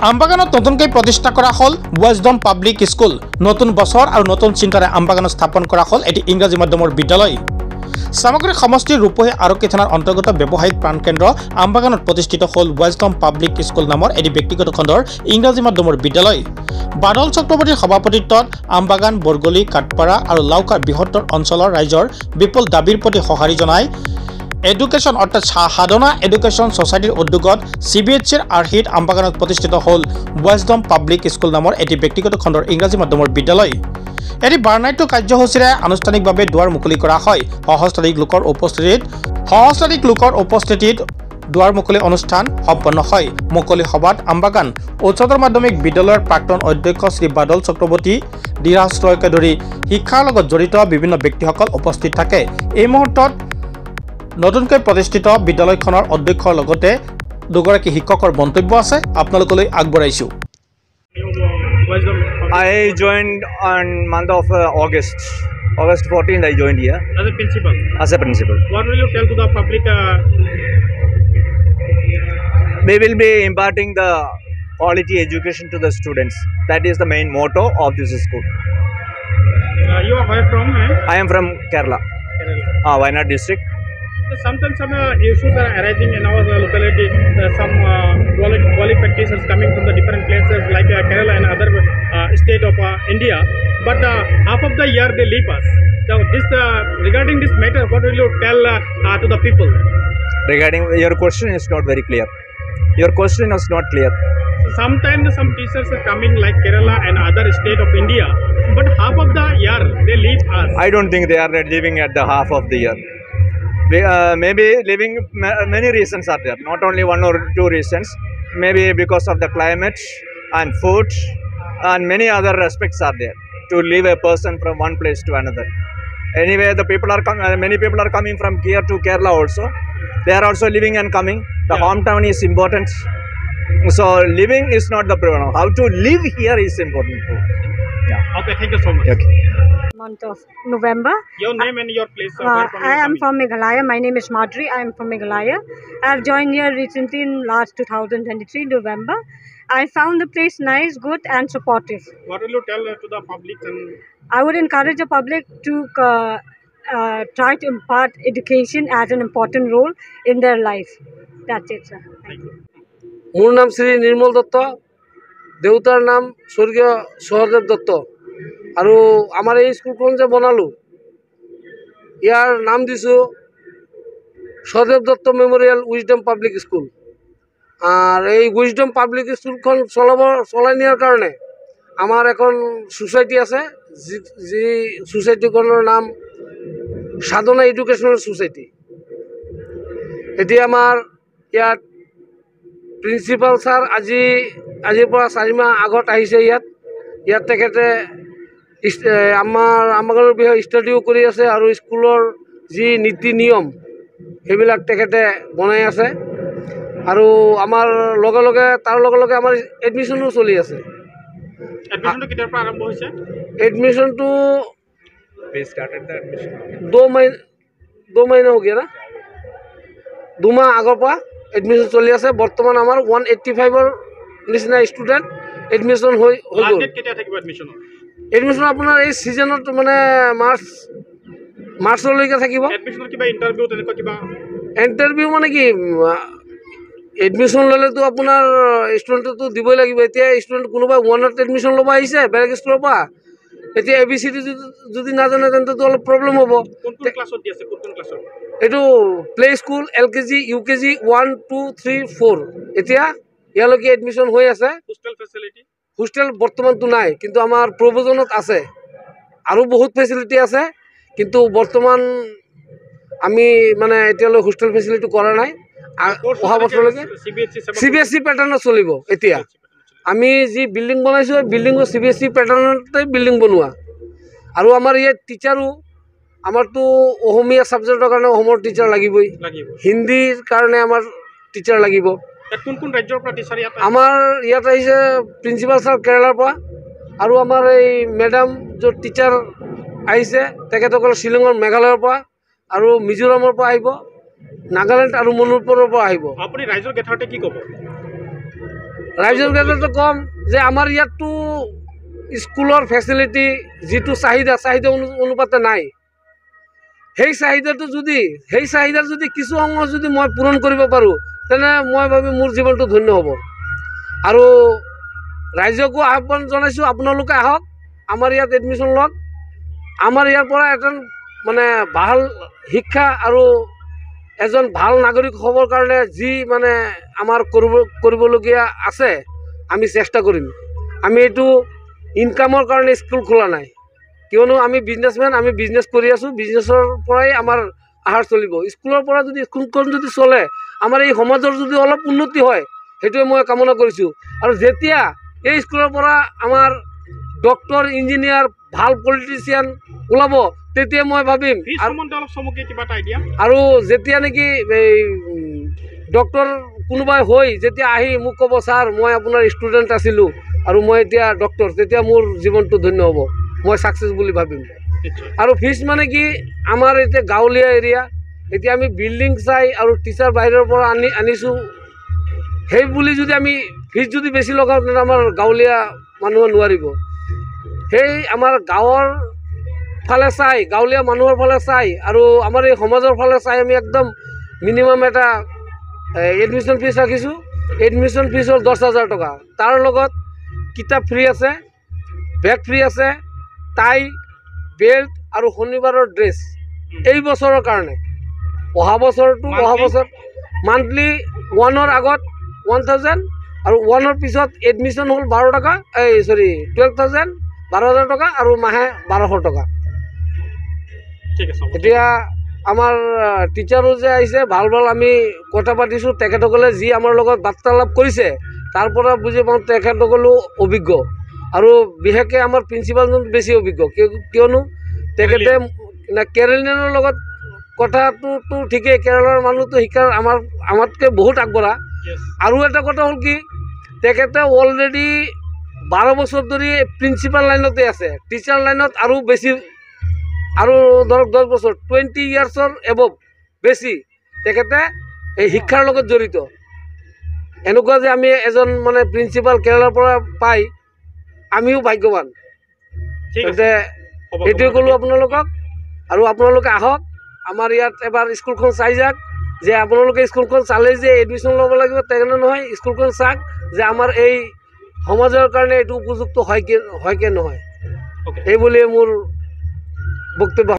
আমবাগানত নতুনকৈ প্ৰতিষ্ঠা কৰা হ'ল ৱাইজডম পাব্লিক স্কুল। নতুন বছৰ আৰু নতুন চিন্তাৰে আমবাগানত স্থাপন কৰা হ'ল এটি ইংৰাজী মাধ্যমৰ বিদ্যালয়। সামগ্ৰী সমষ্টিৰ ৰূপহী আৰক্ষী থানাৰ অন্তৰ্গত ব্যৱসায়িক প্ৰাণকেন্দ্ৰ আমবাগানত প্ৰতিষ্ঠিত হ'ল ৱাইজডম পাব্লিক স্কুল নামৰ এটি ব্যক্তিগত খণ্ডৰ ইংৰাজী মাধ্যমৰ বিদ্যালয়। বাদল চক্ৰৱৰ্তীৰ সভাপতিত্বত আমবাগান, বৰগলি, কাটপাৰা আৰু লাউকাৰ বৃহত্তৰ অঞ্চলৰ ৰাইজৰ বিপুল দাবীৰ প্ৰতি সঁহাৰি জনাই এডুকেশ্যন অৰ্থাৎ সাধনা এডুকেশ্যন ছ'চাইটিৰ উদ্যোগত CBHCৰ আৰ্হিত আমবাগানত প্ৰতিষ্ঠিত হ'ল ৱাইজডম পাব্লিক স্কুল নামৰ এটি ব্যক্তিগত খণ্ডৰ ইংৰাজী মাধ্যমৰ বিদ্যালয়। এটি বাৰনাট্য কাৰ্যসূচীৰে আনুষ্ঠানিকভাৱে দুৱাৰ মুকলি কৰা হয়। সহস্ৰাধিক লোকৰ উপস্থিতিত দুৱাৰ মুকলি অনুষ্ঠান সম্পন্ন হয়। মুকলি সভাত আমবাগান উচ্চতৰ মাধ্যমিক বিদ্যালয়ৰ প্ৰাক্তন অধ্যক্ষ শ্ৰী বাদল চক্ৰৱৰ্তী, দিৰাশ্ৰয়কে ধৰি শিক্ষাৰ লগত জড়িত বিভিন্ন ব্যক্তিসকল উপস্থিত থাকে। এই মুহূৰ্তত নতুনকৈ প্ৰতিষ্ঠিত বিদ্যালয়খনৰ অধ্যক্ষৰ লগতে দুগৰাকী শিক্ষকৰ মন্তব্য আছে, আপোনালোকলৈ আগবঢ়াইছোঁ। I joined on month of August 14th. I joined here as a principal. What will you tell to the public? We will be imparting the quality education to the students. That is the main motto of this school. You are where from? I am from Kerala. Wayanad district. Sometimes some issues are arising in our locality. Some qualified practitioners coming from the different places like Kerala and other state of India. But half of the year they leave us. Now, regarding this matter, what will you tell to the people? Regarding your question is not very clear. Your question is not clear. Sometimes some teachers are coming like Kerala and other state of India, but half of the year they leave us. I don't think they are living at the half of the year. Maybe living, many reasons are there, not only one or two reasons. Maybe because of the climate and food and many other aspects are there to leave a person from one place to another. Anyway, many people are coming from here to Kerala also. They are also living and coming. The hometown is important. So living is not the problem. How to live here is important. Okay, thank you so much. Okay. Month of November. Your name and your place. I am from Meghalaya. My name is Madhuri. I am from Meghalaya. I have joined here recently in last 2023 November. I found the place nice, good and supportive. What will you tell to the public? I would encourage the public to try to impart education as an important role in their life. That's it, sir. Thank you. মোৰ নাম শ্ৰী নিৰ্মল দত্ত, দেউতাৰ নাম স্বৰ্গীয় সহদেৱ দত্ত। আৰু আমাৰ এই স্কুলখন যে বনালোঁ, ইয়াৰ নাম দিছোঁ Sahadev Dutta memorial wisdom public school. R এই উইজডম পাব্লিক স্কুলখন চলাই নিয়াৰ কাৰণে আমাৰ এখন সোসাইটি আছে, যি সোসাইটিখনৰ নাম সাধনা এডুকেশ্যনেল সোসাইটি। এতিয়া আমাৰ ইয়াত প্ৰিন্সিপাল ছাৰ আজিৰ পৰা 4 মাহ আগত আহিছে। ইয়াত তেখেতে আমাৰ বিষয়ে ষ্টাডিও কৰি আছে আৰু স্কুলৰ যি নীতি নিয়ম সেইবিলাক তেখেতে বনাই আছে। আৰু আমাৰ তাৰ লগে লগে আমাৰ এডমিশ্যনো চলি আছে। এডমিশ্যনটো কেতিয়াৰ পৰা আৰম্ভ হৈছে? এডমিশ্যনটো We started the admission. 2 महीना हो गया ना, 2 माह আগৰ পৰা এডমিশ্যন চলি আছে। বৰ্তমান আমাৰ 185ৰ নিচিনা ষ্টুডেণ্ট এডমিশ্যন হৈ গ'ল। কেতিয়া থাকিব এডমিশ্যন? এডমিশ্যন আপোনাৰ এই ছিজনত মানে মাৰ্চলৈকে থাকিব। এডমিশ্যনৰ কিবা ইণ্টাৰভিউ তেনেকুৱা কিবা? ইণ্টাৰভিউ মানে কি, এডমিশ্যন ল'লেতো আপোনাৰ ষ্টুডেণ্টতো দিবই লাগিব। এতিয়া ষ্টুডেণ্ট কোনোবাই 1ত এডমিশ্যন ল'ব আহিছে বেলেগ স্কুলৰ পৰা, এতিয়া ABCD যদি নাজানে তেন্তেতো অলপ প্ৰব্লেম হ'ব। কোন ক্লাছত দি আছে? কোন ক্লাছত? এইটো প্লে স্কুল, LKG, UKG 1, 2, 3, 4। এতিয়া ইয়ালৈকে এডমিশ্যন হৈ আছে। Hostel facility? হোষ্টেল বৰ্তমানতো নাই, কিন্তু আমাৰ প্ৰভিজনত আছে। আৰু বহুত ফেচিলিটি আছে, কিন্তু বৰ্তমান আমি মানে এতিয়ালৈ হোষ্টেল ফেচিলিটি কৰা নাই। অহা বছৰলৈকে CBSE পেটাৰ্ণত চলিব। এতিয়া আমি যি বিল্ডিং বনাইছোঁ, বিল্ডিঙো CBSE পেটাৰ্ণতে বিল্ডিং বনোৱা। আৰু আমাৰ ইয়াত টিচাৰো, আমাৰতো অসমীয়া ছাবজেক্টৰ কাৰণে অসমৰ টিচাৰ লাগিবই, হিন্দীৰ কাৰণে আমাৰ টিচাৰ লাগিব। কোন ৰাজ্যৰ পৰা টিচাৰ ইয়াত? আমাৰ ইয়াত আহিছে প্ৰিন্সিপাল ছাৰ কেৰালাৰ পৰা, আৰু আমাৰ এই মেডাম য'ত টিচাৰ আহিছে তেখেতসকল শ্বিলঙৰ মেঘালয়ৰ পৰা আৰু মিজোৰামৰ পৰা আহিব, নাগালেণ্ড আৰু মণিপুৰৰ পৰা আহিব। আপুনি ৰাইজৰ গেথাতে কি ক'ব? ৰাইজৰ ক্ষেত্ৰতো কম যে আমাৰ ইয়াততো স্কুলৰ ফেচিলিটি যিটো চাহিদা অনুপাতে নাই। সেই চাহিদাৰ যদি কিছু অংশ যদি মই পূৰণ কৰিব পাৰোঁ তেনে মই ভাবি মোৰ জীৱনটো ধন্য হ'ব। আৰু ৰাইজকো আহ্বান জনাইছোঁ, আপোনালোকে আহক, আমাৰ ইয়াত এডমিশ্যন লওক। আমাৰ ইয়াৰ পৰা এজন মানে ভাল শিক্ষা আৰু এজন ভাল নাগৰিক হ'বৰ কাৰণে যি মানে আমাৰ কৰিবলগীয়া আছে আমি চেষ্টা কৰিম। আমি এইটো ইনকামৰ কাৰণে স্কুল খোলা নাই, কিয়নো আমি বিজনেছমেন, আমি বিজনেছ কৰি আছোঁ, বিজনেছৰ পৰাই আমাৰ আহাৰ চলিব। স্কুলৰ পৰা যদি স্কুলখন যদি চলে, আমাৰ এই সমাজৰ যদি অলপ উন্নতি হয়, সেইটোৱে মই কামনা কৰিছোঁ। আৰু যেতিয়া এই স্কুলৰ পৰা আমাৰ ডক্টৰ, ইঞ্জিনিয়াৰ, ভাল পলিটিচিয়ান ওলাব, তেতিয়া মই ভাবিম। আৰু যেতিয়া নেকি এই ডক্টৰ কোনোবাই হৈ যেতিয়া আহি মোক ক'ব, ছাৰ মই আপোনাৰ ষ্টুডেণ্ট আছিলোঁ আৰু মই এতিয়া ডক্টৰ, তেতিয়া মোৰ জীৱনটো ধন্য হ'ব, মই ছাকচেছ বুলি ভাবিম। আৰু ফিজ মানে কি, আমাৰ এতিয়া গাঁৱলীয়া এৰিয়া, এতিয়া আমি বিল্ডিং চাই আৰু টিচাৰ বাহিৰৰ পৰা আনিছোঁ, সেই বুলি যদি আমি ফিজ যদি বেছি লগাওঁ তেন্তে আমাৰ গাঁৱলীয়া মানুহে নোৱাৰিব। সেই আমাৰ গাঁৱৰ ফালে চাই, গাঁৱলীয়া মানুহৰ ফালে চাই আৰু আমাৰ এই সমাজৰ ফালে চাই আমি একদম মিনিমাম এটা এডমিশ্যন ফিজ ৰাখিছোঁ। এডমিশ্যন ফিজ হ'ল 10,000 টকা। তাৰ লগত কিতাপ ফ্ৰী আছে, বেগ ফ্ৰী আছে, টাই, বেল্ট আৰু শনিবাৰৰ ড্ৰেছ এই বছৰৰ কাৰণে। অহা বছৰ মান্থলি 1ৰ আগত 1,000 আৰু 1ৰ পিছত এডমিশ্যন হ'ল 12,000 টকা আৰু মাহে 1200 টকা। এতিয়া আমাৰ টিচাৰো যে আহিছে, ভাল আমি কথা পাতিছোঁ, তেখেতসকলে যি আমাৰ লগত বাৰ্তালাপ কৰিছে তাৰ পৰা বুজি পাওঁ তেখেতসকলো অভিজ্ঞ। আৰু বিশেষকৈ আমাৰ প্ৰিন্সিপালজন বেছি অভিজ্ঞ, কিয়নো তেখেতে কেৰেলিয়ানৰ লগত কথাটোতো ঠিকেই, কেৰেলাৰ মানুহটো শিক্ষাৰ আমাতকৈ বহুত আগবঢ়া। আৰু এটা কথা হ'ল কি, তেখেতে অলৰেডি 12 বছৰ ধৰি প্ৰিন্সিপাল লাইনতে আছে, টিচাৰ লাইনত আৰু বেছি, আৰু ধৰক 10 বছৰ 20 ইয়াৰ্ছৰ এবভ বেছি তেখেতে এই শিক্ষাৰ লগত জড়িত। এনেকুৱা যে আমি এজন মানে প্ৰিন্সিপাল কেৰেলাৰ পৰা পাই আমিও ভাগ্যৱান। তেন্তে এইটোৱে ক'লোঁ আপোনালোকক, আৰু আপোনালোকে আহক আমাৰ ইয়াত এবাৰ স্কুলখন চাই যাওক। যে আপোনালোকে স্কুলখন চালেই যে এডমিশ্যন ল'ব লাগিব তেনে নহয়, স্কুলখন চাওক যে আমাৰ এই সমাজৰ কাৰণে এইটো উপযুক্ত হয় কি নহয়, এই বুলিয়ে মোৰ বক্তব্য।